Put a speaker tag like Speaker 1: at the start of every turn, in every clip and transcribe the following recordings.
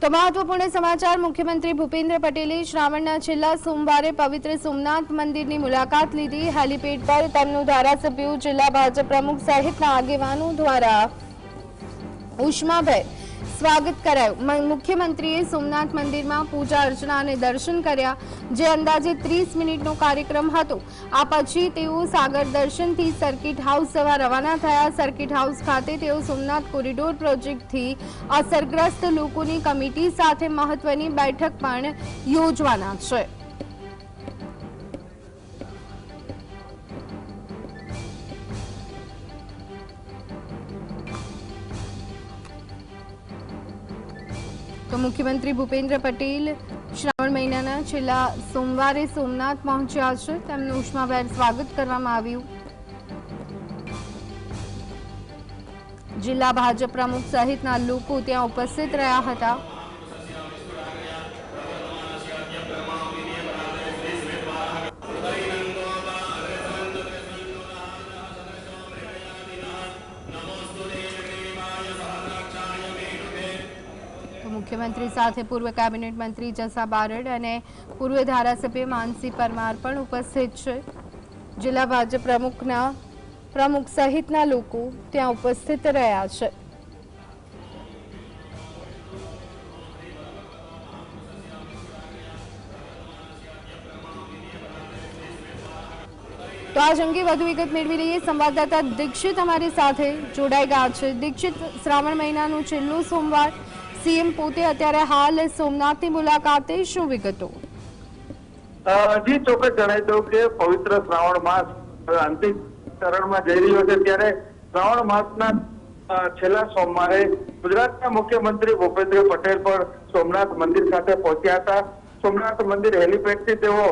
Speaker 1: तो महत्वपूर्ण समाचार। मुख्यमंत्री भूपेन्द्र पटेले श्रावणના છેલ્લા સોમવારે પવિત્ર સોમનાથ મંદિરની મુલાકાત લીધી। હેલીપેડ પર તેમનું ધારાસભ્યો, જિલ્લા ભાજપ પ્રમુખ સહિતના આગેવાનો દ્વારા ઉષ્માભેર સ્વાગત કરાયું। મુખ્યમંત્રીએ સોમનાથ મંદિરમાં પૂજા અર્ચના અને દર્શન કર્યા, જે અંદાજે 30 મિનિટનો કાર્યક્રમ હતો। આ પછી તેઓ સાગર દર્શનથી સર્કિટ હાઉસ જવા રવાના થયા। સર્કિટ હાઉસ ખાતે તેઓ સોમનાથ કોરિડોર પ્રોજેક્ટથી અસરગ્રસ્ત લોકોની કમિટી સાથે મહત્વની બેઠક પણ યોજવાના છે। तो मुख्यमंत्री भूपेन्द्र पटेल श्रावण महीनाના છેલ્લા સોમવારે સોમનાથ પહોંચ્યા છે। તેમનું ઉષ્માભેર સ્વાગત કરવામાં આવ્યું। જિલ્લા ભાજપ પ્રમુખ સહિતના લોકો ત્યાં ઉપસ્થિત રહ્યા હતા। मुख्यमंत्री साथे पूर्व कैबिनेट मंत्री जसा बारड અને પૂર્વ ધારાસભ્ય માનસી પરમાર પણ ઉપસ્થિત છે। જિલ્લા ભાજપ પ્રમુખ સહિતના લોકો ત્યાં ઉપસ્થિત રહ્યા છે। तो आज अंगे વધુ વિગત મેળવી લઈએ। સંવાદદાતા દીક્ષિત અમારી સાથે જોડાઈ ગયા છે। દીક્ષિત, શ્રાવણ મહિનાનું છેલ્લું સોમવાર, सीएम પોતે અત્યારે હાલ સોમનાથની મુલાકાતે, શું વિગતો?
Speaker 2: જી ચોક્કસ જણાવી દઉં કે પવિત્ર શ્રાવણ માસ અંતિમ ચરણમાં જઈ રહ્યો છે, ત્યારે શ્રાવણ માસના છેલ્લા સોમવારે ગુજરાતના મુખ્યમંત્રી ભૂપેન્દ્ર પટેલ પણ સોમનાથ મંદિર ખાતે પહોંચ્યા હતા। સોમનાથ મંદિર હેલીપેડથી તેઓ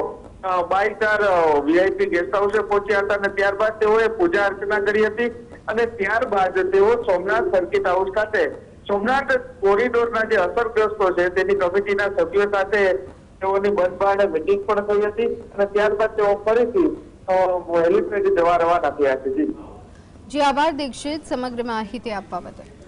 Speaker 2: બાય સ્ટાર વીઆઈપી ગેસ્ટ હાઉસે પહોંચ્યા હતા અને ત્યારબાદ તેઓએ પૂજા અર્ચના કરી હતી અને ત્યારબાદ તેઓ સોમનાથ સર્કિટ હાઉસ ખાતે સોમનાથ કોરિડોરના જે અસરગ્રસ્તો છે તેની કમિટીના સભ્યો સાથે તેઓની બંધબારણે મીટિંગ પણ થઈ હતી અને ત્યારબાદ તેઓ ફરીથી હેલીપેડ જવા રવાના થયા છે।
Speaker 1: જી આભાર દીક્ષિત સમગ્ર માહિતી આપવા બદલ।